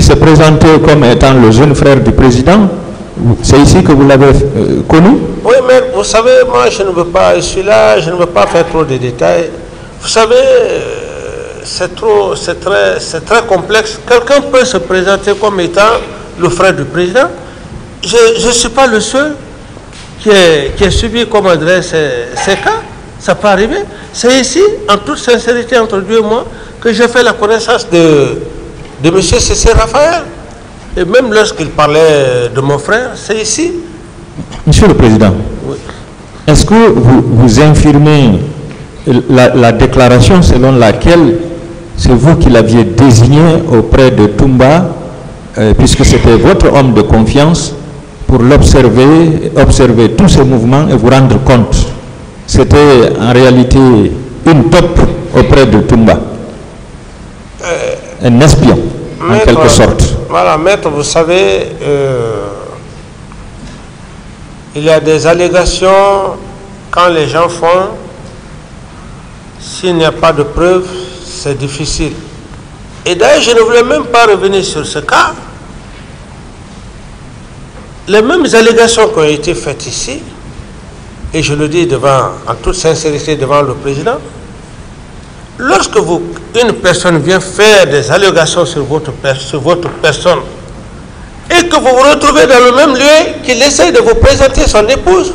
s'est présenté comme étant le jeune frère du président. C'est ici que vous l'avez connu? Oui, mais vous savez, moi je ne veux pas, celui-là, je ne veux pas faire trop de détails. Vous savez, c'est très complexe. Quelqu'un peut se présenter comme étant le frère du président. Je ne suis pas le seul qui est subi comme adresse ces cas. Ça peut arriver. C'est ici, en toute sincérité entre Dieu et moi, que j'ai fait la connaissance de M. C.C. Raphaël. Et même lorsqu'il parlait de mon frère, c'est ici. Monsieur le Président, oui. Est-ce que vous infirmez la déclaration selon laquelle c'est vous qui l'aviez désigné auprès de Toumba, puisque c'était votre homme de confiance, pour observer tous ces mouvements et vous rendre compte? C'était en réalité une top auprès de Toumba, un espion en quelque sorte. Voilà, maître, vous savez, il y a des allégations quand les gens font, s'il n'y a pas de preuves, c'est difficile. Et d'ailleurs, je ne voulais même pas revenir sur ce cas. Les mêmes allégations qui ont été faites ici, et je le dis en toute sincérité devant le président, lorsque une personne vient faire des allégations sur votre personne et que vous vous retrouvez dans le même lieu qu'il essaye de vous présenter son épouse,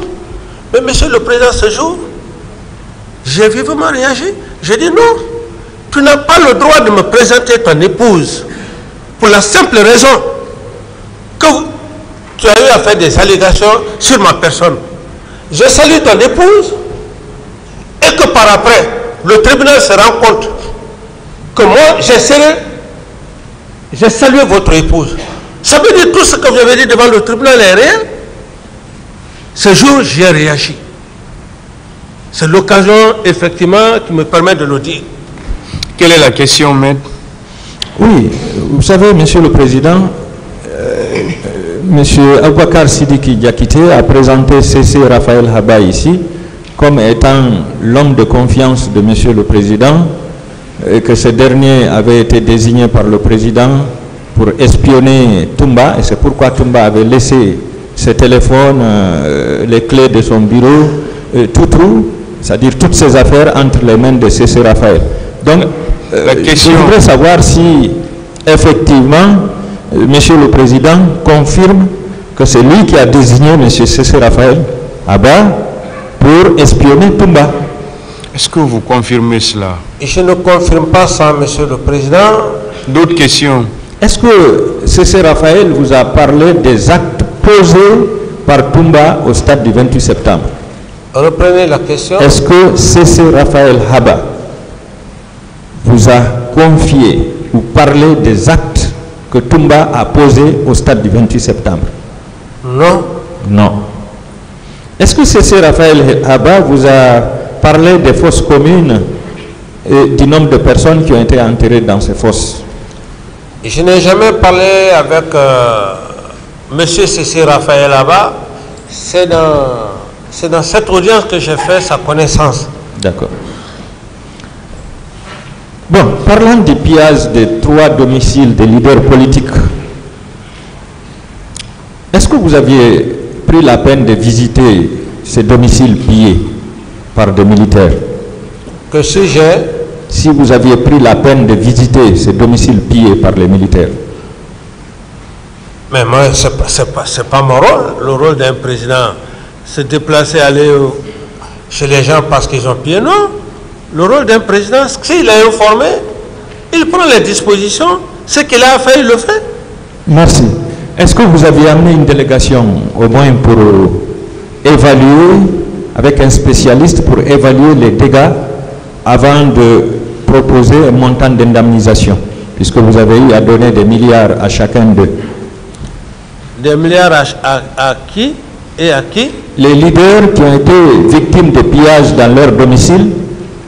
mais monsieur le président, ce jour, j'ai vivement réagi. J'ai dit non, tu n'as pas le droit de me présenter ton épouse pour la simple raison que tu as eu à faire des allégations sur ma personne. Je salue ton épouse et que par après, le tribunal se rend compte que moi, j'ai salué votre épouse. Ça veut dire tout ce que vous avez dit devant le tribunal est réel. Ce jour, j'ai réagi. C'est l'occasion, effectivement, qui me permet de le dire. Quelle est la question, maître? Oui, vous savez, Monsieur le Président, Monsieur Aboubakar Sidiki Diakité a présenté C.C. Raphaël Haba ici comme étant l'homme de confiance de Monsieur le Président, et que ce dernier avait été désigné par le Président pour espionner Toumba, et c'est pourquoi Toumba avait laissé ses téléphones, les clés de son bureau, c'est-à-dire toutes ses affaires entre les mains de C.C. Raphaël. Donc, je voudrais savoir si effectivement Monsieur le Président confirme que c'est lui qui a désigné M. C.C. Raphaël Haba pour espionner Toumba. Est-ce que vous confirmez cela? Je ne confirme pas ça, Monsieur le Président. D'autres questions? Est-ce que C.C. Raphaël vous a parlé des actes posés par Toumba au stade du 28 septembre? Reprenez la question. Est-ce que C.C. Raphaël Haba vous a confié ou parlé des actes que Toumba a posés au stade du 28 septembre? Non. Non. Est-ce que C.C. Raphaël Haba vous a parlé des fosses communes et du nombre de personnes qui ont été enterrées dans ces fosses? Je n'ai jamais parlé avec M. C.C. Raphaël Haba. C'est dans cette audience que j'ai fait sa connaissance. D'accord. Bon, parlant du pillage des 3 domiciles des leaders politiques, est-ce que vous aviez pris la peine de visiter ces domiciles pillés par des militaires? Que si vous aviez pris la peine de visiter ces domiciles pillés par les militaires? Mais moi, c'est pas mon rôle. Le rôle d'un président, se déplacer, aller chez les gens parce qu'ils ont pillé. Non. Le rôle d'un président, s'il est informé, il prend les dispositions. Ce qu'il a à faire, il le fait. Merci. Est-ce que vous aviez amené une délégation, au moins pour évaluer, avec un spécialiste, pour évaluer les dégâts avant de proposer un montant d'indemnisation, puisque vous avez eu à donner des milliards à chacun d'eux? Des milliards à qui et à qui? Les leaders qui ont été victimes de pillages dans leur domicile.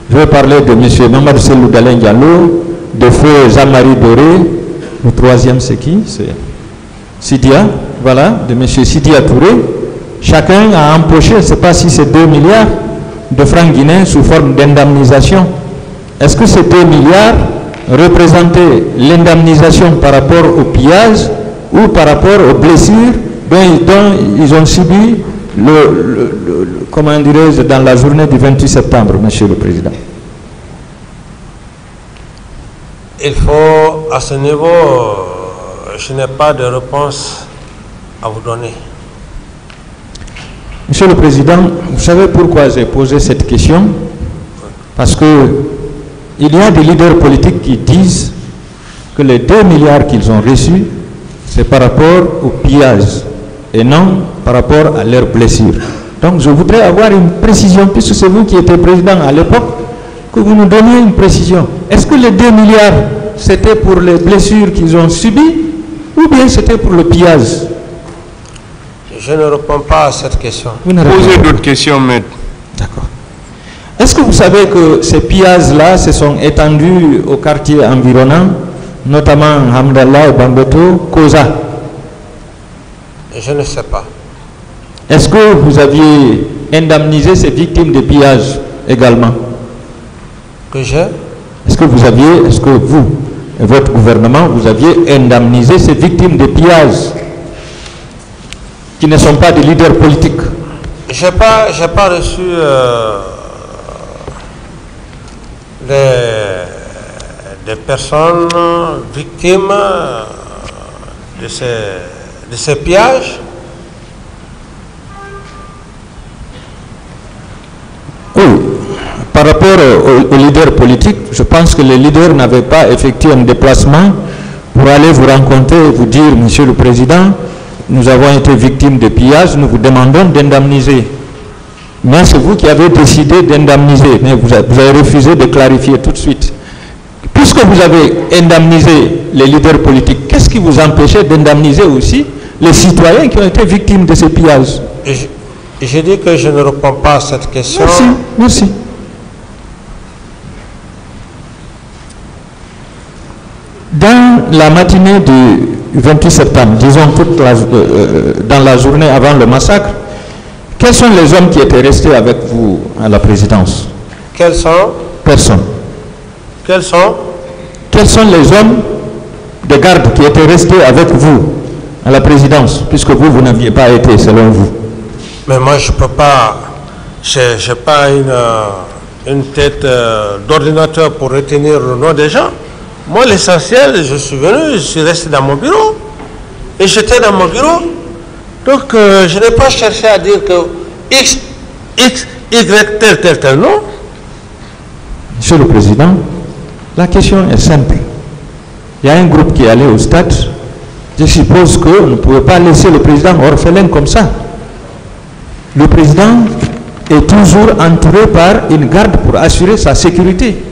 Je vais parler de M. Mamadou Selou Dalen Diallo, de feu Jean-Marie Doré. Le troisième, c'est qui? C'est Sidia. Voilà, de M. Sidia Touré. Chacun a empoché, je ne sais pas si c'est 2 milliards de francs guinéens sous forme d'indemnisation. Est-ce que ces 2 milliards représenter l'indemnisation par rapport au pillage ou par rapport aux blessures dont ils ont subi comment dirais-je, dans la journée du 28 septembre, Monsieur le Président? Il faut, à ce niveau, je n'ai pas de réponse à vous donner. Monsieur le Président, vous savez pourquoi j'ai posé cette question? Parce que il y a des leaders politiques qui disent que les 2 milliards qu'ils ont reçus, c'est par rapport au pillage et non par rapport à leurs blessures. Donc je voudrais avoir une précision, puisque c'est vous qui étiez président à l'époque, que vous nous donniez une précision. Est-ce que les 2 milliards, c'était pour les blessures qu'ils ont subies ou bien c'était pour le pillage? Je ne réponds pas à cette question. Posez d'autres questions, maître. D'accord. Est-ce que vous savez que ces pillages-là se sont étendus aux quartiers environnants, notamment Hamdallah et Bambeto, Koza? Je ne sais pas. Est-ce que vous aviez indemnisé ces victimes de pillages également? Est-ce que vous et votre gouvernement, vous aviez indemnisé ces victimes de pillages qui ne sont pas des leaders politiques? Je n'ai pas reçu des personnes victimes de ces pillages. Oui, par rapport aux leaders politiques, je pense que les leaders n'avaient pas effectué un déplacement pour aller vous rencontrer et vous dire, Monsieur le Président, nous avons été victimes de pillages, nous vous demandons d'indemniser. Mais c'est vous qui avez décidé d'indemniser, mais vous avez refusé de clarifier tout de suite. Puisque vous avez indemnisé les leaders politiques, qu'est-ce qui vous empêchait d'indemniser aussi les citoyens qui ont été victimes de ces pillages? J'ai dit que je ne réponds pas à cette question. Merci, merci. Dans la matinée du 28 septembre, disons dans la journée avant le massacre, quels sont les hommes qui étaient restés avec vous à la présidence? Quels sont? Personne. Quels sont? Quels sont les hommes de garde qui étaient restés avec vous à la présidence, puisque vous n'aviez pas été, selon vous? Mais moi, je ne peux pas, je n'ai pas une tête d'ordinateur pour retenir le nom des gens. Moi, l'essentiel, je suis venu, je suis resté dans mon bureau. Et j'étais dans mon bureau. Donc, je n'ai pas cherché à dire que X, Y, tel, non. Monsieur le Président, la question est simple. Il y a un groupe qui est allé au stade. Je suppose que vous ne pouvez pas laisser le président orphelin comme ça. Le président est toujours entouré par une garde pour assurer sa sécurité.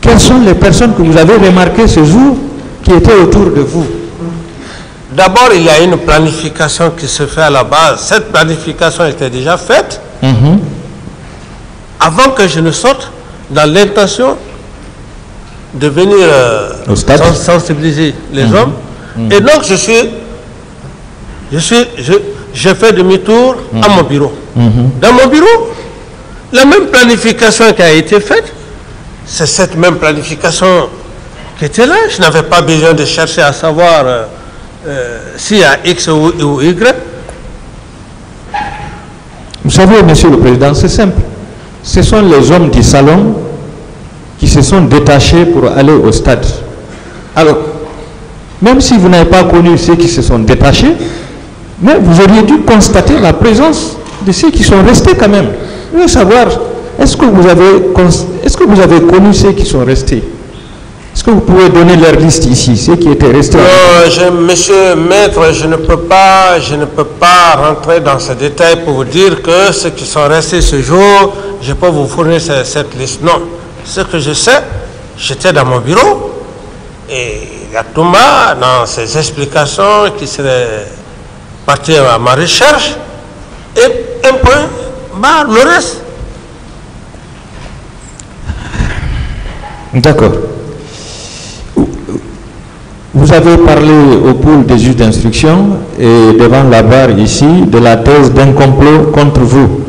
Quelles sont les personnes que vous avez remarquées ce jour qui étaient autour de vous? D'abord, il y a une planification qui se fait à la base. Cette planification était déjà faite avant que je ne sorte, dans l'intention de venir sensibiliser les hommes. Et donc, j'ai fait demi-tour à mon bureau. Dans mon bureau, la même planification qui a été faite, c'est cette même planification qui était là. Je n'avais pas besoin de chercher à savoir s'il y a X ou Y. Vous savez, Monsieur le Président, c'est simple. Ce sont les hommes du salon qui se sont détachés pour aller au stade. Alors, même si vous n'avez pas connu ceux qui se sont détachés, mais vous auriez dû constater la présence de ceux qui sont restés quand même. Je veux savoir, est-ce que vous avez connu ceux qui sont restés? Est-ce que vous pouvez donner leur liste ici, ceux qui étaient restés? Monsieur Maître, je ne peux pas rentrer dans ces détails pour vous dire que ceux qui sont restés ce jour, je peux vous fournir cette liste. Non. Ce que je sais, j'étais dans mon bureau et il y a Touma dans ses explications qui serait parti à ma recherche et un point barre le reste. D'accord. Vous avez parlé au pôle des juges d'instruction et devant la barre ici de la thèse d'un complot contre vous.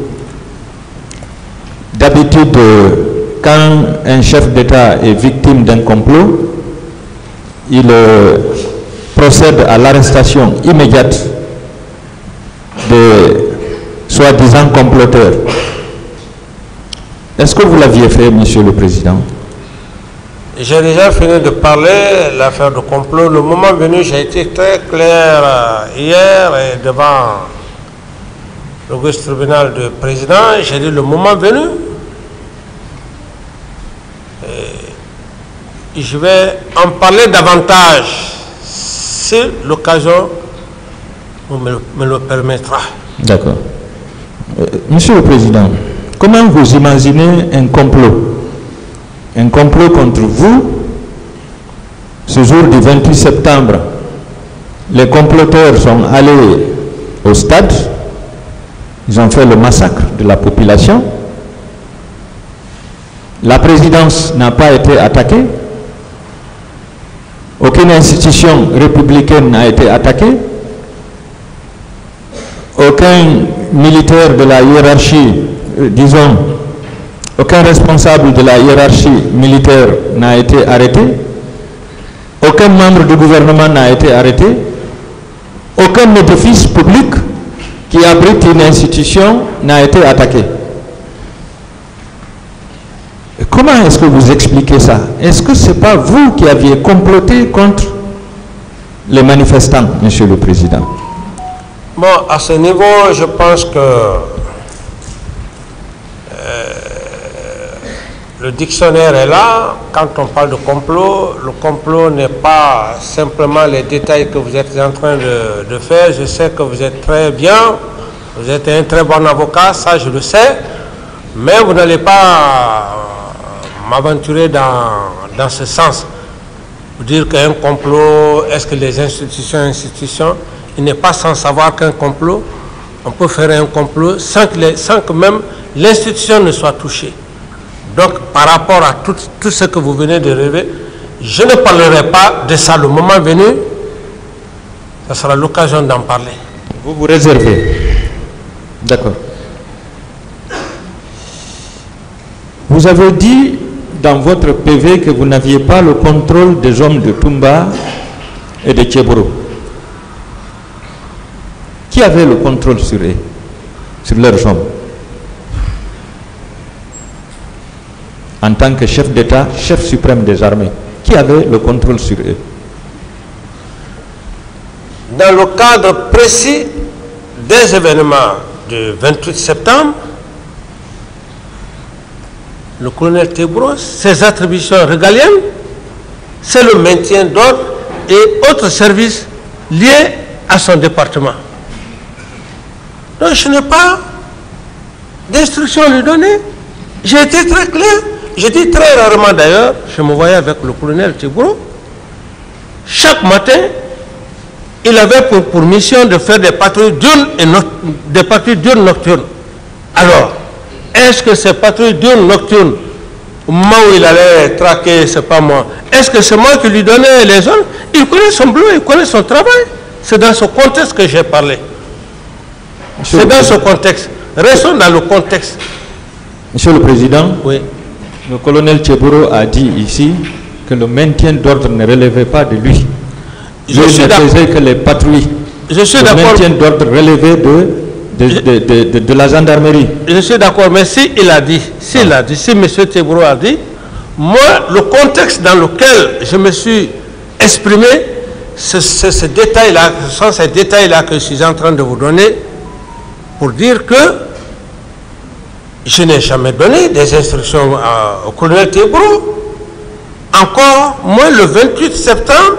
D'habitude, quand un chef d'État est victime d'un complot, il procède à l'arrestation immédiate des soi-disant comploteurs. Est-ce que vous l'aviez fait, Monsieur le Président? J'ai déjà fini de parler de l'affaire de complot. Le moment venu, j'ai été très clair hier et devant l'auguste tribunal du président. J'ai dit le moment venu, je vais en parler davantage si l'occasion me le permettra. D'accord. Monsieur le Président, comment vous imaginez un complot? Un complot contre vous, ce jour du 28 septembre, les comploteurs sont allés au stade, ils ont fait le massacre de la population, la présidence n'a pas été attaquée, aucune institution républicaine n'a été attaquée, aucun militaire de la hiérarchie, disons, aucun responsable de la hiérarchie militaire n'a été arrêté, aucun membre du gouvernement n'a été arrêté, aucun édifice public qui abrite une institution n'a été attaqué. Comment est-ce que vous expliquez ça? Est-ce que ce n'est pas vous qui aviez comploté contre les manifestants, Monsieur le Président? Bon, à ce niveau, je pense que le dictionnaire est là. Quand on parle de complot, le complot n'est pas simplement les détails que vous êtes en train de faire. Je sais que vous êtes très bien, vous êtes un très bon avocat, ça je le sais, mais vous n'allez pas m'aventurer dans ce sens. Vous dire qu'un complot, est-ce que les institutions, il n'est pas sans savoir qu'un complot, on peut faire un complot sans que même l'institution ne soit touchée. Donc, par rapport à tout ce que vous venez de rêver, je ne parlerai pas de ça le moment venu. Ça sera l'occasion d'en parler. Vous vous réservez. D'accord. Vous avez dit dans votre PV que vous n'aviez pas le contrôle des hommes de Toumba et de Tchéboro. Qui avait le contrôle sur eux, sur leurs hommes? En tant que chef d'État, chef suprême des armées, qui avait le contrôle sur eux? Dans le cadre précis des événements du 28 septembre, le colonel Tebro, ses attributions régaliennes, c'est le maintien d'ordre et autres services liés à son département. Donc je n'ai pas d'instruction à lui donner. J'ai été très clair. Je dis très rarement d'ailleurs, je me voyais avec le colonel Tebro. Chaque matin, il avait pour mission de faire des patrouilles diurnes et nocturnes. Alors, est-ce que ces patrouilles diurnes nocturnes, au moment où il allait traquer, c'est pas moi, est-ce que c'est moi qui lui donnais les ordres? Il connaît son boulot, il connaît son travail. C'est dans ce contexte que j'ai parlé. C'est dans ce contexte. Restons dans le contexte. Monsieur le Président, oui. Le colonel Tchéboro a dit ici que le maintien d'ordre ne relevait pas de lui. Il ne faisait que les patrouilles. Je suis d'accord. Le maintien d'ordre relevait de la gendarmerie. Je suis d'accord, mais si il a dit, si M. Tchéboro a dit, moi, le contexte dans lequel je me suis exprimé, c'est ce détail-là, ce sont ces détails-là que je suis en train de vous donner pour dire que je n'ai jamais donné des instructions au colonel Tebro. Encore moins le 28 septembre,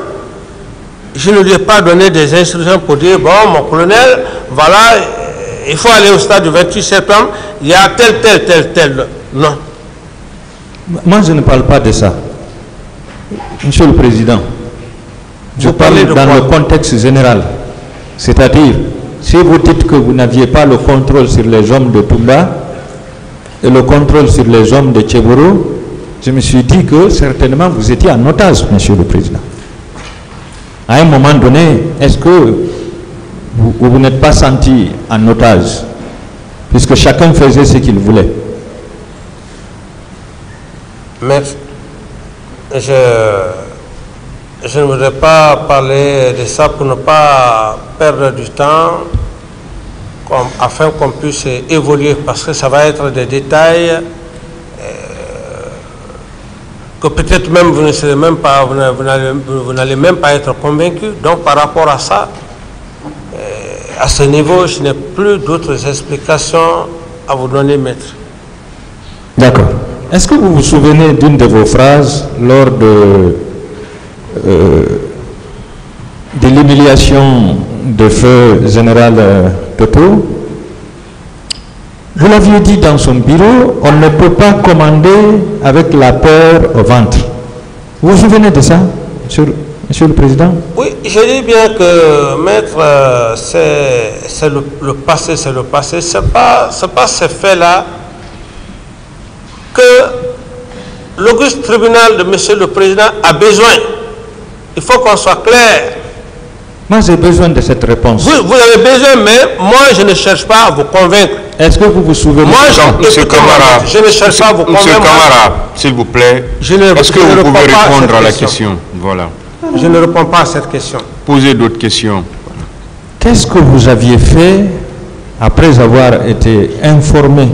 je ne lui ai pas donné des instructions pour dire, bon, mon colonel, voilà, il faut aller au stade du 28 septembre, il y a tel. Non. Moi, je ne parle pas de ça. Monsieur le Président, je parle dans le contexte général. C'est-à-dire, si vous dites que vous n'aviez pas le contrôle sur les hommes de Toumba et le contrôle sur les hommes de Tchéboro, je me suis dit que certainement vous étiez en otage, Monsieur le Président. À un moment donné, est-ce que vous n'êtes pas senti en otage, puisque chacun faisait ce qu'il voulait? Mais je ne voudrais pas parler de ça pour ne pas perdre du temps, afin qu'on puisse évoluer, parce que ça va être des détails que peut-être même vous ne serez même pas, vous n'allez même pas être convaincu. Donc par rapport à ça, à ce niveau, je n'ai plus d'autres explications à vous donner, maître. D'accord. Est-ce que vous vous souvenez d'une de vos phrases lors de l'humiliation de feu général Toto? Vous l'aviez dit dans son bureau, on ne peut pas commander avec la peur au ventre. Vous vous souvenez de ça, Monsieur le Président? Oui, je dis bien que, maître, c'est le passé, c'est le passé. Ce n'est pas ces faits-là que l'auguste tribunal de Monsieur le Président a besoin. Il faut qu'on soit clair. Moi, j'ai besoin de cette réponse. Vous avez besoin, mais moi, je ne cherche pas à vous convaincre. Est-ce que vous vous souvenez? Moi, Monsieur Camara, je ne cherche pas à vous convaincre. Monsieur Camara, s'il vous plaît, est-ce que vous pouvez répondre à la question? Voilà. Je ne réponds pas à cette question. Posez d'autres questions. Qu'est-ce que vous aviez fait après avoir été informé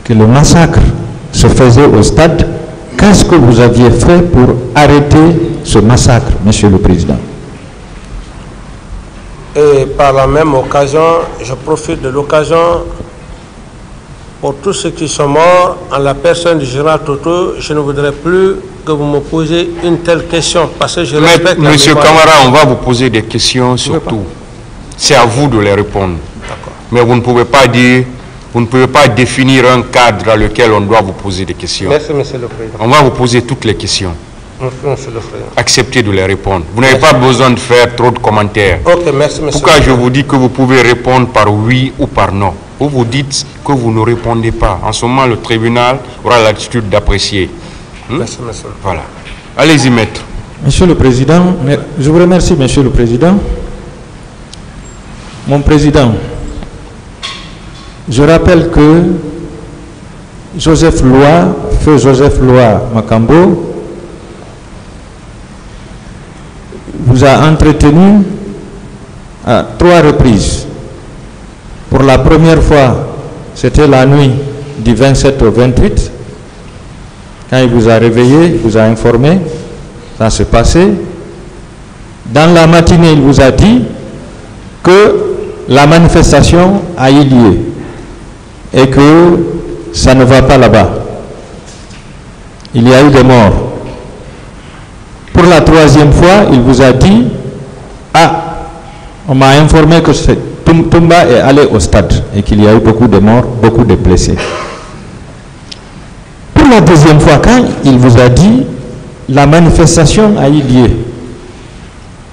que le massacre se faisait au stade? Qu'est-ce que vous aviez fait pour arrêter ce massacre, Monsieur le Président? Et par la même occasion, je profite de l'occasion pour tous ceux qui sont morts en la personne du général Toto. Je ne voudrais plus que vous me posiez une telle question parce que je respecte la Monsieur mémoire. Camara, on va vous poser des questions surtout. C'est à vous de les répondre. Mais vous ne pouvez pas dire, vous ne pouvez pas définir un cadre dans lequel on doit vous poser des questions. Merci, Monsieur le Président. On va vous poser toutes les questions. Monsieur le Président. Acceptez de les répondre. Vous n'avez pas besoin de faire trop de commentaires. Ok, merci, Monsieur. Pourquoi je vous dis que vous pouvez répondre par oui ou par non? Vous vous dites que vous ne répondez pas. En ce moment, le tribunal aura l'attitude d'apprécier. Merci, Monsieur. Voilà. Allez-y, maître. Monsieur le Président, je vous remercie, Monsieur le Président. Mon Président, je rappelle que Joseph Loa, feu Joseph Loa Makambo, vous a entretenu à 3 reprises. Pour la première fois, c'était la nuit du 27 au 28. Quand il vous a réveillé, il vous a informé, ça s'est passé. Dans la matinée, il vous a dit que la manifestation a eu lieu et que ça ne va pas là-bas. Il y a eu des morts. Pour la 3e fois, il vous a dit, on m'a informé que Toumba est allé au stade et qu'il y a eu beaucoup de morts, beaucoup de blessés. Pour la 2e fois, quand il vous a dit, la manifestation a eu lieu,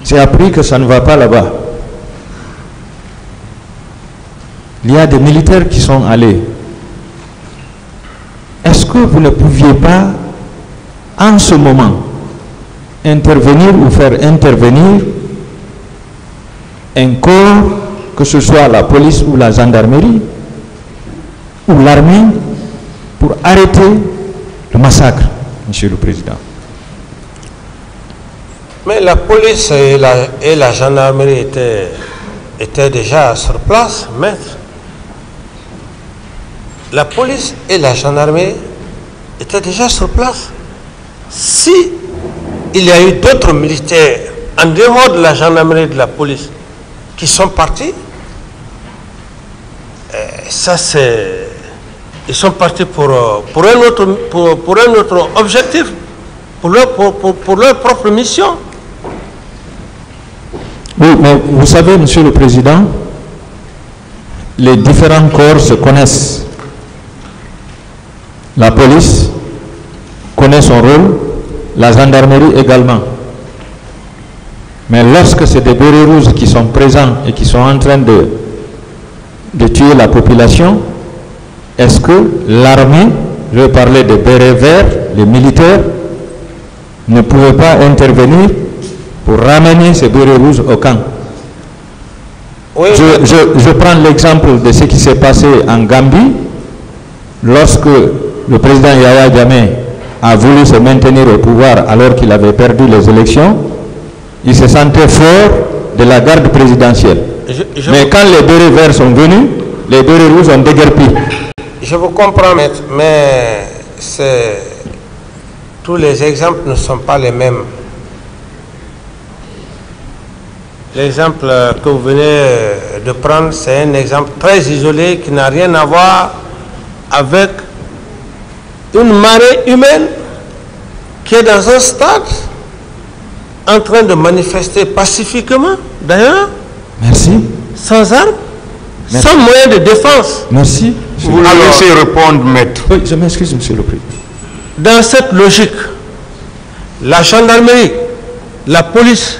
j'ai appris que ça ne va pas là-bas. Il y a des militaires qui sont allés. Est-ce que vous ne pouviez pas, en ce moment, intervenir ou faire intervenir un corps, que ce soit la police ou la gendarmerie ou l'armée, pour arrêter le massacre, Monsieur le Président? Mais la police et la gendarmerie étaient déjà sur place, maître. La police et la gendarmerie étaient déjà sur place. Si il y a eu d'autres militaires, en dehors de la gendarmerie et de la police, qui sont partis, ça c'est... Ils sont partis pour un autre objectif, pour leur propre mission. Oui, mais vous savez, Monsieur le Président, les différents corps se connaissent. La police connaît son rôle, la gendarmerie également. Mais lorsque c'est des bérets rouges qui sont présents et qui sont en train de tuer la population, est-ce que l'armée, je vais parler des bérets verts, les militaires, ne pouvaient pas intervenir pour ramener ces bérets rouges au camp? Oui, je prends l'exemple de ce qui s'est passé en Gambie, lorsque le président Yahya Jammeh a voulu se maintenir au pouvoir alors qu'il avait perdu les élections, il se sentait fort de la garde présidentielle. Mais quand les bérets verts sont venus, les bérets rouges ont déguerpi. Je vous comprends, mais tous les exemples ne sont pas les mêmes. L'exemple que vous venez de prendre, c'est un exemple très isolé qui n'a rien à voir avec une marée humaine qui est dans un stade en train de manifester pacifiquement, d'ailleurs, merci, sans armes, sans moyen de défense. Merci. Vous laissez répondre, maître. Oui, je m'excuse, monsieur le président. Dans cette logique, la gendarmerie, la police,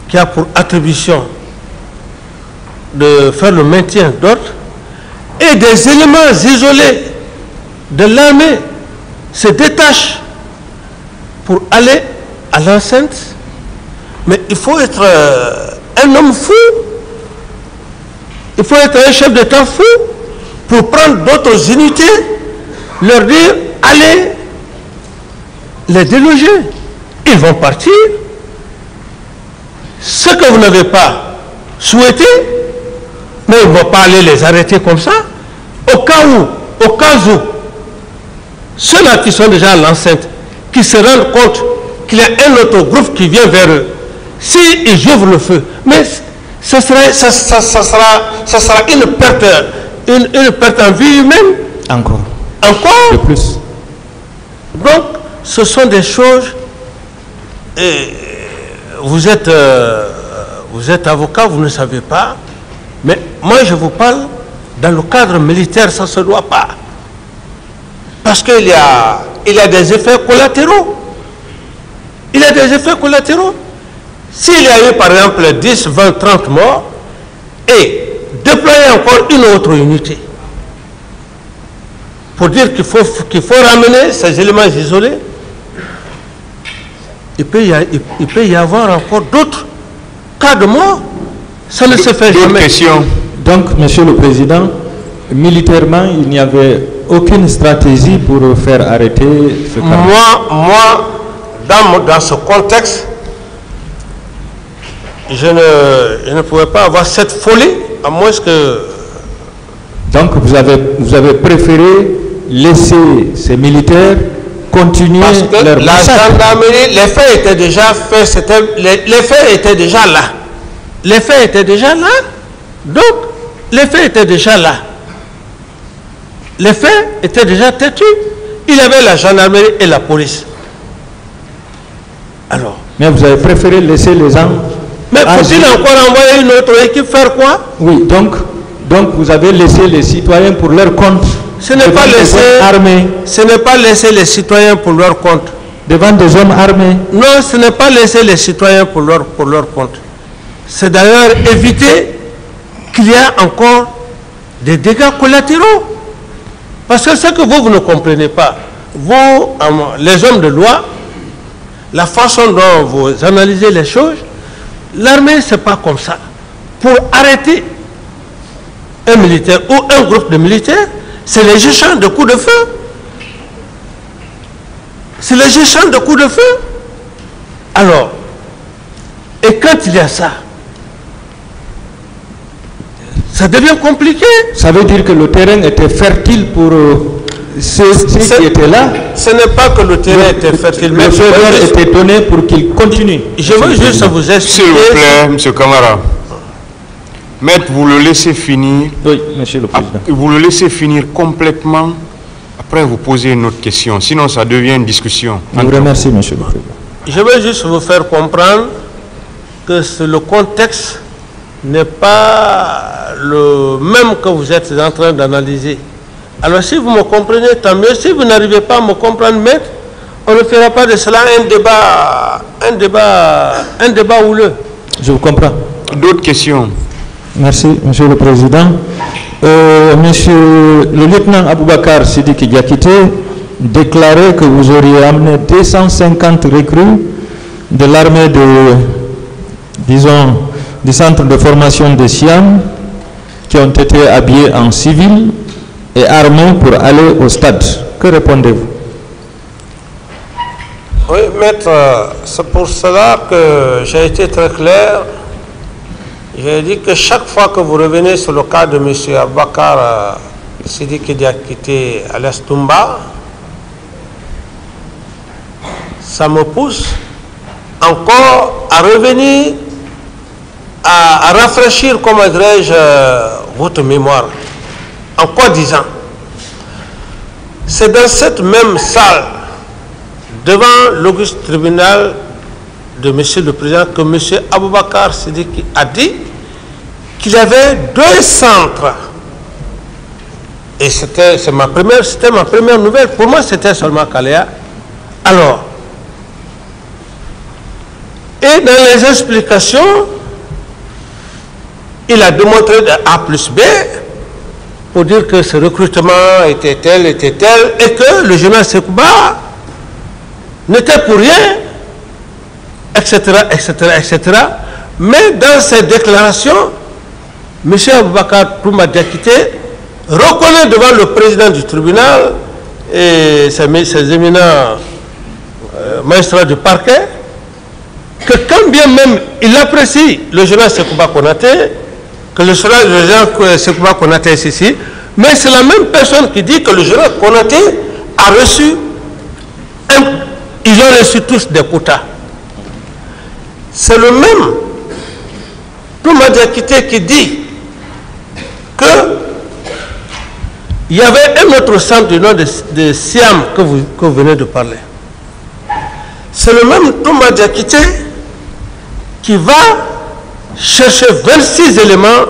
qui a pour attribution de faire le maintien d'ordre, et des éléments isolés de l'armée se détachent pour aller à l'enceinte. Mais il faut être un homme fou, il faut être un chef d'État fou pour prendre d'autres unités, leur dire allez les déloger. Ils vont partir. Ce que vous n'avez pas souhaité, mais ils ne vont pas aller les arrêter comme ça. Au cas où, ceux-là qui sont déjà à l'enceinte, qui se rendent compte qu'il y a un autre groupe qui vient vers eux, s'ils ouvrent le feu, mais ça sera une perte en vie humaine. Encore. De plus. Donc, ce sont des choses... Vous êtes avocat, vous ne savez pas, mais moi je vous parle dans le cadre militaire, ça ne se doit pas. Parce qu'il y a des effets collatéraux. Il y a des effets collatéraux. S'il y a eu par exemple 10, 20, 30 morts, et déployer encore une autre unité, pour dire qu'il faut ramener ces éléments isolés, il peut y avoir encore d'autres cas de mort. Ça ne se fait jamais. Question. Donc, monsieur le président, militairement, il n'y avait aucune stratégie pour faire arrêter ce cas. Moi, dans ce contexte, je ne pouvais pas avoir cette folie, à moins que... Donc, vous avez préféré laisser ces militaires continuer parce que leur la gendarmerie, les faits étaient déjà faits, les faits étaient déjà là. Les faits étaient déjà là. Donc, les faits étaient déjà là. Les faits étaient déjà têtus. Il y avait la gendarmerie et la police. Alors. Mais vous avez préféré laisser les gens... Mais faut-il encore envoyer une autre équipe faire quoi? Oui, donc vous avez laissé les citoyens pour leur compte. Ce n'est pas laisser les citoyens pour leur compte. Devant des hommes armés? Non, ce n'est pas laisser les citoyens pour leur compte. C'est d'ailleurs éviter qu'il y ait encore des dégâts collatéraux. Parce que ce que vous ne comprenez pas, vous, les hommes de loi, la façon dont vous analysez les choses, l'armée, ce n'est pas comme ça. Pour arrêter un militaire ou un groupe de militaires, c'est les échanges de coups de feu. C'est les échanges de coups de feu. Alors, et quand il y a ça, ça devient compliqué. Ça veut dire que le terrain était fertile pour ceux qui étaient là. Ce n'est pas que le terrain était fertile, mais le feu vert était donné pour qu'il continue. Je veux juste vous expliquer. S'il vous plaît, M. Camara. Maître, vous le laissez finir. Oui, monsieur le président. Vous le laissez finir complètement. Après, vous posez une autre question. Sinon, ça devient une discussion. Je vous remercie, monsieur le président. Je veux juste vous faire comprendre que le contexte n'est pas le même que vous êtes en train d'analyser. Alors, si vous me comprenez, tant mieux. Si vous n'arrivez pas à me comprendre, maître, on ne fera pas de cela un débat houleux. Je vous comprends. D'autres questions? Merci, monsieur le président. Monsieur le lieutenant Aboubakar Sidiki Diakité déclarait que vous auriez amené 250 recrues de l'armée du centre de formation de Siam qui ont été habillés en civil et armés pour aller au stade. Que répondez-vous? Oui, maître, c'est pour cela que j'ai été très clair. J'ai dit que chaque fois que vous revenez sur le cas de M. Aboubakar Sidiki Diakité alias Toumba, ça me pousse encore à revenir, à rafraîchir, comment dirais-je, votre mémoire. En quoi disant? C'est dans cette même salle, devant l'auguste tribunal de M. le Président, que M. Aboubakar Sidiki a dit qu'il y avait 2 centres. Et c'était ma première nouvelle. Pour moi, c'était seulement Kalea. Alors, et dans les explications, il a démontré de A plus B pour dire que ce recrutement était tel, et que le général Sekouba n'était pour rien, etc., etc. Mais dans ces déclarations, M. Aboubakar Toumba Diakité reconnaît devant le président du tribunal et ses éminents magistrats du parquet que quand bien même il apprécie le général Sekouba Konaté, que le général Sekouba Konaté est ici, mais c'est la même personne qui dit que le général Konaté a reçu, ils ont reçu tous des quotas. C'est le même Toumba Diakité qui dit que il y avait un autre centre du nom de Siam que vous venez de parler. C'est le même Toumba Diakité qui va chercher 26 éléments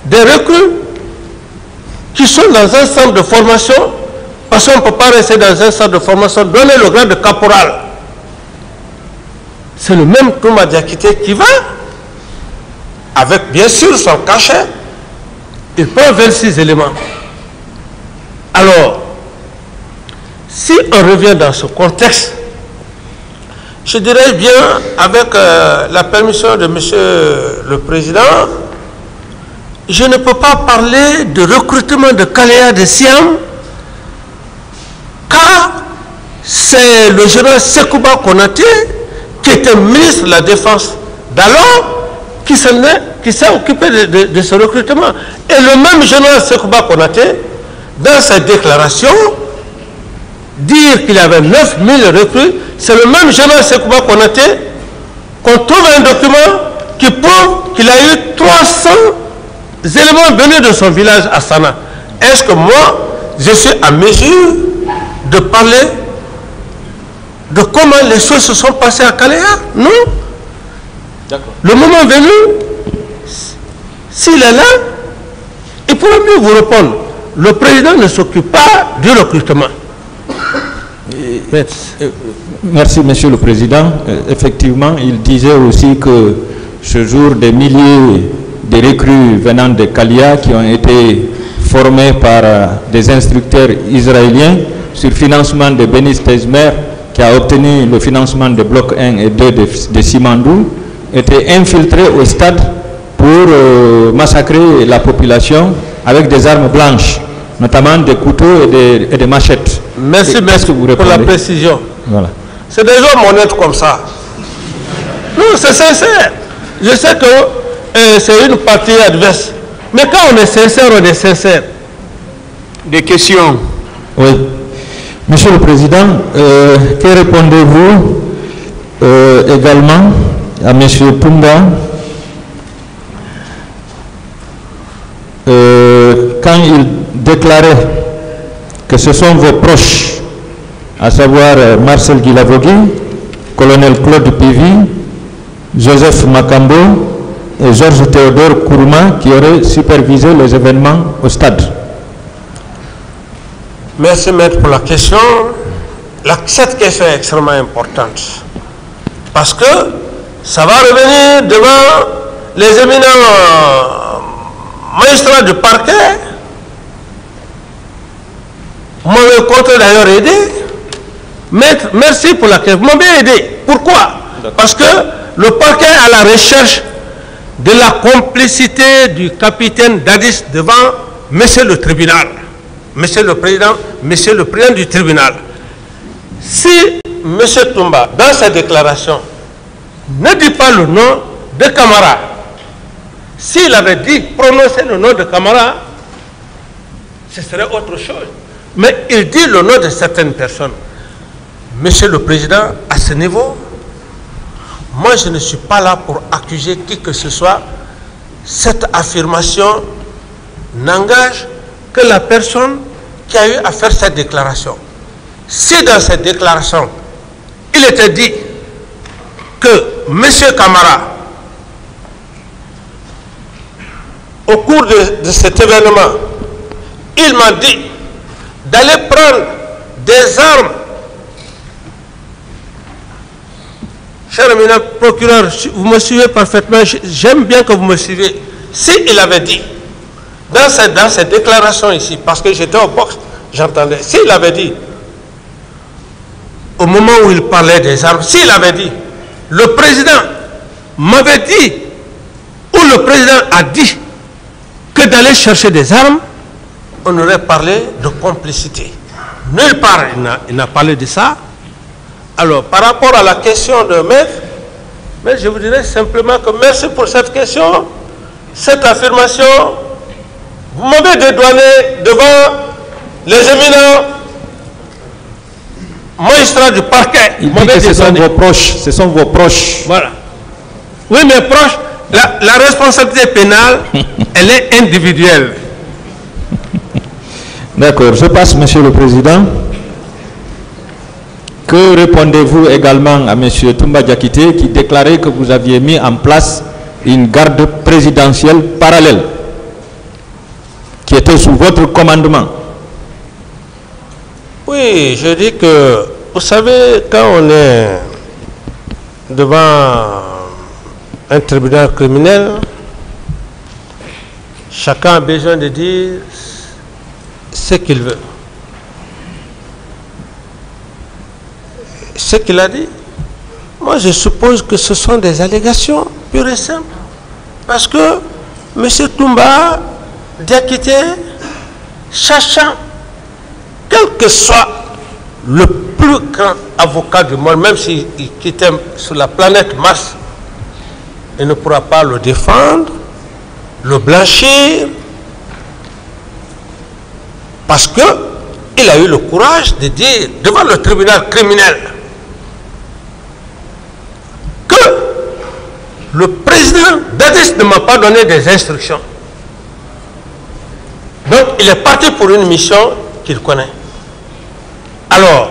des recrues qui sont dans un centre de formation, parce qu'on ne peut pas rester dans un centre de formation, donner le grade de caporal. C'est le même Toumba Diakité qui va, avec bien sûr son cachet, il prend 26 éléments. Alors, si on revient dans ce contexte, je dirais bien, avec la permission de Monsieur le Président, je ne peux pas parler de recrutement de Kalea de Siam, car c'est le général Sekouba Konaté, qui était ministre de la Défense d'alors, qui s'est occupé de ce recrutement. Et le même général Sekouba Konaté, dans sa déclaration, dire qu'il y avait 9000 recrues, c'est le même général Sekouba Konaté qu'on trouve un document qui prouve qu'il a eu 300 éléments venus de son village à Sana. Est-ce que moi, je suis à mesure de parler de comment les choses se sont passées à Kalea? Non. Le moment venu, s'il est là, il pourra mieux vous répondre. Le président ne s'occupe pas du recrutement. Merci, Monsieur le Président. Effectivement, il disait aussi que ce jour, des milliers de recrues venant de Kalea qui ont été formés par des instructeurs israéliens sur financement de Benis Tezmer, qui a obtenu le financement de blocs 1 et 2 de Simandou, étaient infiltrés au stade pour massacrer la population avec des armes blanches, notamment des couteaux et des machettes. Merci, merci pour la précision. Voilà. C'est des hommes honnêtes comme ça. Non, c'est sincère. Je sais que c'est une partie adverse. Mais quand on est sincère, on est sincère. Des questions? Oui. Monsieur le Président, que répondez-vous également à M. Toumba quand il déclarait que ce sont vos proches, à savoir Marcel Guilavogui, colonel Claude Pivy, Joseph Makambo et Georges Théodore Kourouma qui auraient supervisé les événements au stade? Merci, maître, pour la question. Cette question est extrêmement importante parce que ça va revenir devant les éminents magistrats du parquet. Moi, le compte d'ailleurs aidé. Maître, merci pour la question. Vous m'avez aidé. Pourquoi? Parce que le parquet est à la recherche de la complicité du capitaine Dadis devant Monsieur le tribunal. Monsieur le Président du tribunal. Si M. Toumba, dans sa déclaration, ne dit pas le nom de Camara, s'il avait dit, prononcé le nom de Camara, ce serait autre chose. Mais il dit le nom de certaines personnes. Monsieur le Président, à ce niveau, moi je ne suis pas là pour accuser qui que ce soit. Cette affirmation n'engage que la personne qui a eu à faire cette déclaration. Si dans cette déclaration, il était dit que M. Camara, au cours de cet événement, il m'a dit d'aller prendre des armes. Cher éminent procureur, vous me suivez parfaitement, j'aime bien que vous me suivez. S'il avait dit, dans cette déclaration ici, parce que j'étais au box, j'entendais, s'il avait dit, au moment où il parlait des armes, s'il avait dit, le président m'avait dit, ou le président a dit, que d'aller chercher des armes, on aurait parlé de complicité. Nulle part il n'a parlé de ça. Alors, par rapport à la question de maître, mais je vous dirais simplement que merci pour cette question, cette affirmation. Vous m'avez dédouané devant les éminents magistrats du parquet. Il dit que ce sont vos proches, ce sont vos proches. Voilà. Oui, mes proches, la responsabilité pénale, elle est individuelle. D'accord, je passe, Monsieur le Président. Que répondez-vous également à M. Toumba Diakité qui déclarait que vous aviez mis en place une garde présidentielle parallèle qui était sous votre commandement? Oui, je dis que, vous savez, quand on est devant un tribunal criminel, chacun a besoin de dire ce qu'il veut. Ce qu'il a dit, moi je suppose que ce sont des allégations pures et simples. Parce que M. Toumba Diakité, sachant, quel que soit le plus grand avocat du monde, même s'il quittait sur la planète Mars, il ne pourra pas le défendre, le blanchir, parce qu'il a eu le courage de dire devant le tribunal criminel que le président Dadis ne m'a pas donné des instructions. Donc il est parti pour une mission qu'il connaît. Alors,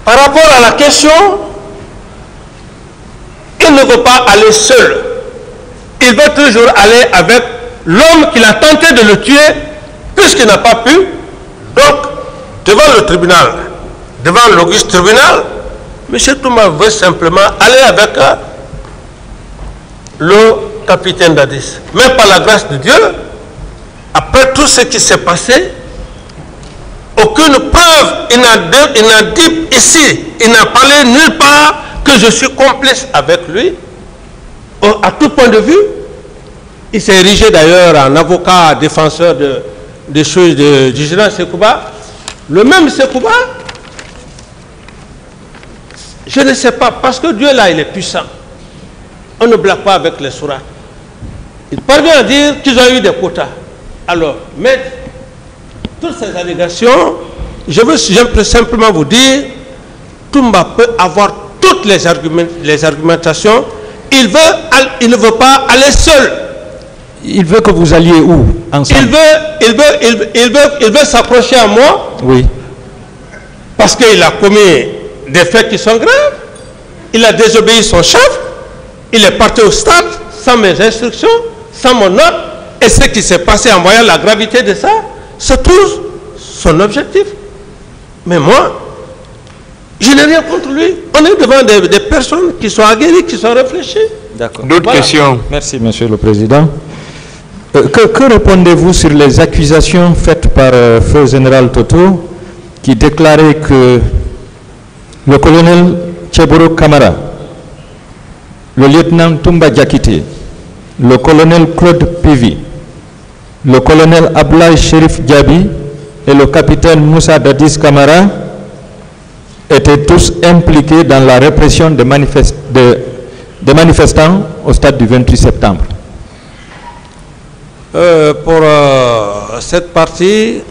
par rapport à la question, il ne veut pas aller seul. Il veut toujours aller avec l'homme qu'il a tenté de le tuer, puisqu'il n'a pas pu. Donc, devant le tribunal, devant l'auguste tribunal, M. Toumba veut simplement aller avec le capitaine Dadis. Mais par la grâce de Dieu, après tout ce qui s'est passé, aucune preuve, il n'a dit ici, il n'a parlé nulle part que je suis complice avec lui. À tout point de vue, il s'est érigé d'ailleurs en avocat défenseur des choses du général Sekouba. Le même Sekouba, je ne sais pas, parce que Dieu là, il est puissant. On ne blague pas avec les sourates. Il parvient à dire qu'ils ont eu des quotas. Alors, mais toutes ces allégations, je veux simplement vous dire, Toumba peut avoir toutes les argumentations. Il ne veut pas aller seul. Il veut que vous alliez où ensemble? Il veut s'approcher à moi. Oui. Parce qu'il a commis des faits qui sont graves. Il a désobéi son chef. Il est parti au stade sans mes instructions, sans mon ordre. Et ce qui s'est passé en voyant la gravité de ça, c'est tout son objectif. Mais moi, je n'ai rien contre lui. On est devant des personnes qui sont aguerries, qui sont réfléchies. D'accord. D'autres questions? Merci, Monsieur le Président. Que répondez-vous sur les accusations faites par Feu Général Toto qui déclarait que le colonel Tcheboro Camara, le lieutenant Toumba Diakité, le colonel Claude Pivi, le colonel Ablaye Sherif Diaby et le capitaine Moussa Dadis Camara étaient tous impliqués dans la répression des manifestants au stade du 28 septembre? Pour cette partie,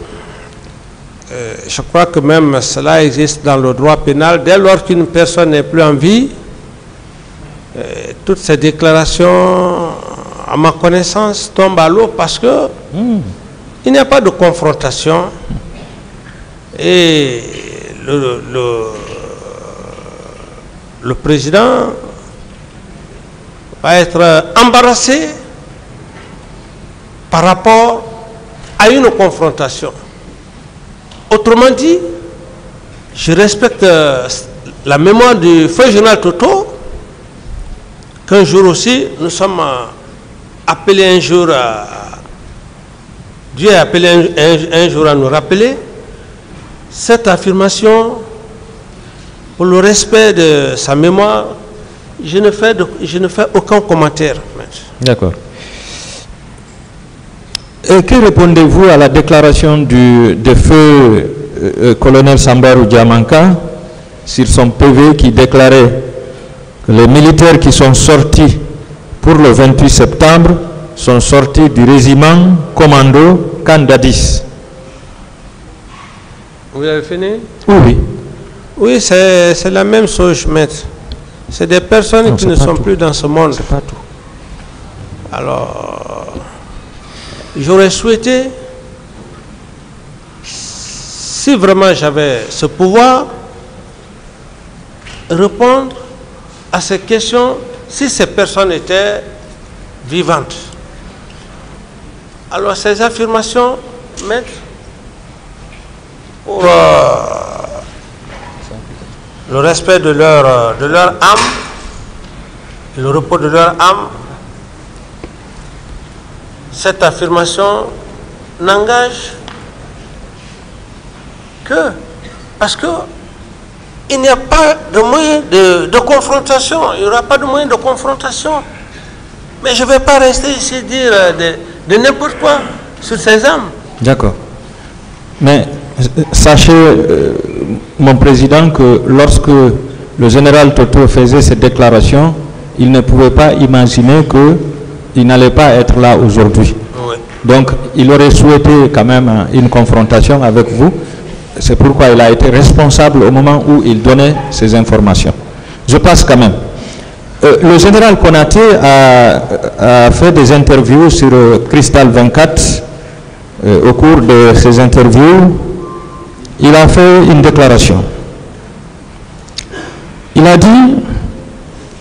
je crois que même cela existe dans le droit pénal. Dès lors qu'une personne n'est plus en vie, toutes ces déclarations, à ma connaissance, tombent à l'eau parce que il n'y a pas de confrontation et le président va être embarrassé par rapport à une confrontation. Autrement dit, je respecte la mémoire du feu général Toto, qu'un jour aussi, nous sommes appelés un jour Dieu a appelé un jour à nous rappeler cette affirmation. Pour le respect de sa mémoire, je ne fais aucun commentaire. D'accord. Et que répondez-vous à la déclaration de feu colonel Sambarou Diamanka sur son PV qui déclarait que les militaires qui sont sortis pour le 28 septembre sont sortis du régiment commando Kandadis? Vous avez fini? Oui. Oui, c'est la même chose, maître. C'est des personnes qui ne sont plus dans ce monde. C'est pas tout. Alors, j'aurais souhaité, si vraiment j'avais ce pouvoir, répondre à ces questions si ces personnes étaient vivantes. Alors, ces affirmations, maître, pour le respect de leur âme, le repos de leur âme, cette affirmation n'engage que parce que il n'y a pas de moyen de confrontation, il n'y aura pas de moyen de confrontation. Mais je ne vais pas rester ici et dire de n'importe quoi sur ces âmes. D'accord. Mais sachez, mon président, que lorsque le général Toto faisait cette déclaration, il ne pouvait pas imaginer qu'il n'allait pas être là aujourd'hui. Oui. Donc, il aurait souhaité quand même une confrontation avec vous. C'est pourquoi il a été responsable au moment où il donnait ces informations. Je passe quand même. Le général Konaté a fait des interviews sur Cristal 24. Au cours de ces interviews, il a fait une déclaration. Il a dit: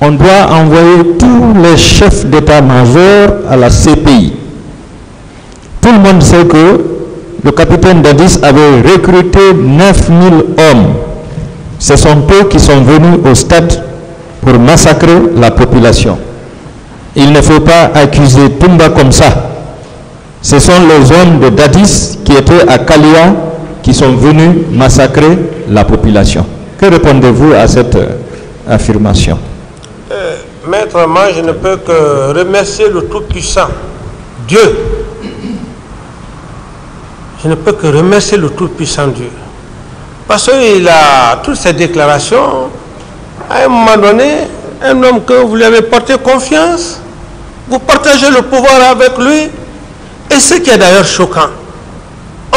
on doit envoyer tous les chefs d'état-major à la CPI. Tout le monde sait que le capitaine Dadis avait recruté 9000 hommes. Ce sont eux qui sont venus au stade pour massacrer la population. Il ne faut pas accuser Toumba comme ça. Ce sont les hommes de Dadis qui étaient à Kalia qui sont venus massacrer la population. Que répondez-vous à cette affirmation? Maître, moi je ne peux que remercier le Tout-Puissant, Dieu. Je ne peux que remercier le Tout-Puissant Dieu. Parce qu'il a toutes ces déclarations, à un moment donné, un homme que vous lui avez porté confiance, vous partagez le pouvoir avec lui, et ce qui est d'ailleurs choquant,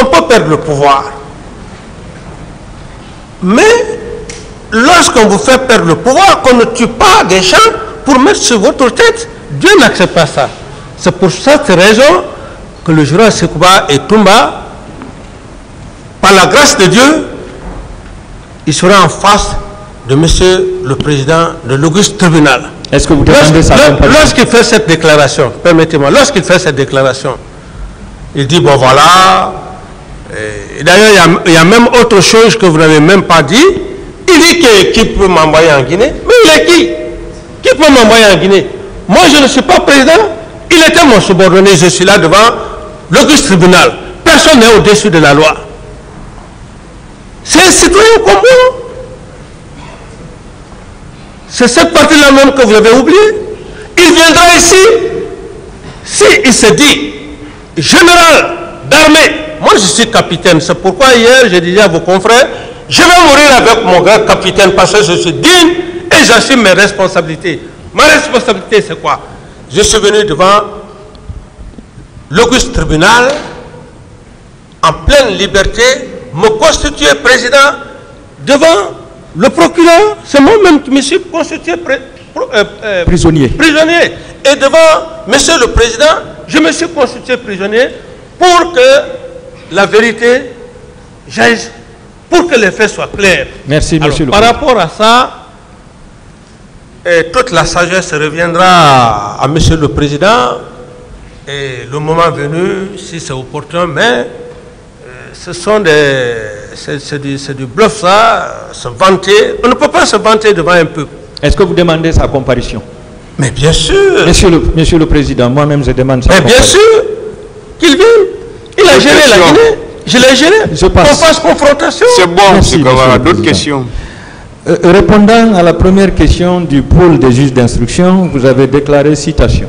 on peut perdre le pouvoir. Mais lorsqu'on vous fait perdre le pouvoir, qu'on ne tue pas des gens pour mettre sur votre tête, Dieu n'accepte pas ça. C'est pour cette raison que le général Sekouba et Toumba, par la grâce de Dieu, il sera en face de monsieur le président de l'Auguste Tribunal. Est-ce que vous demandez ça? Lorsqu'il fait cette déclaration, permettez-moi, lorsqu'il fait cette déclaration, il dit, bon voilà, d'ailleurs il y a même autre chose que vous n'avez même pas dit, il dit qui peut m'envoyer en Guinée, mais il est qui? Qui peut m'envoyer en Guinée? Moi je ne suis pas président, il était mon subordonné, je suis là devant l'Auguste Tribunal, personne n'est au-dessus de la loi. C'est un citoyen comme moi. C'est cette partie-là même que vous avez oublié. Il viendra ici, s'il se dit général d'armée. Moi je suis capitaine, c'est pourquoi hier je disais à vos confrères, Je vais mourir avec mon grand capitaine parce que je suis digne et j'assume mes responsabilités. Ma responsabilité, c'est quoi? Je suis venu devant l'auguste tribunal en pleine liberté, me constituer président devant le procureur. C'est moi-même qui me suis constitué prisonnier. Et devant monsieur le président, je me suis constitué prisonnier pour que la vérité jaillisse, pour que les faits soient clairs. Merci, monsieur le président. président. Par rapport à ça, toute la sagesse reviendra à monsieur le président et le moment venu, si c'est opportun, mais ce sont c'est du bluff ça, se vanter. On ne peut pas se vanter devant un peuple. Est-ce que vous demandez sa comparution? Mais bien sûr. Monsieur le président, moi-même je demande sa comparution. Mais bien sûr qu'il vienne. Il a géré la Guinée. Je l'ai géré. On passe confrontation. C'est bon, monsieur Kamara. D'autres questions? Répondant à la première question du pôle des juges d'instruction, vous avez déclaré, citation: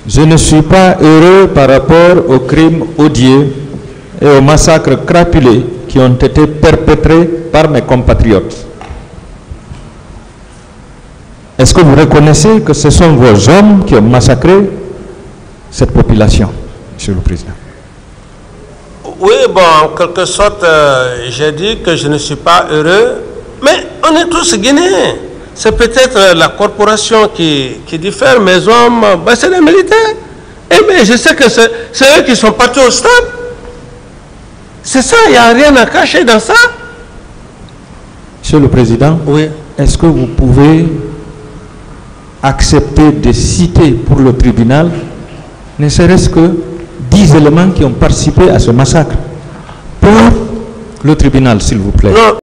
je ne suis pas heureux par rapport aux crimes odieux et aux massacres crapuleux qui ont été perpétrés par mes compatriotes. Est-ce que vous reconnaissez que ce sont vos hommes qui ont massacré cette population, monsieur le président? Oui, bon, en quelque sorte, j'ai dit que je ne suis pas heureux, mais on est tous Guinéens. C'est peut-être la corporation qui diffère, mes hommes, ben c'est les militaires. Et mais je sais que c'est eux qui sont partis au stade. C'est ça, il n'y a rien à cacher dans ça. Monsieur le président, oui. Est-ce que vous pouvez accepter de citer pour le tribunal ne serait-ce que 10 éléments qui ont participé à ce massacre pour le tribunal, s'il vous plaît? Non.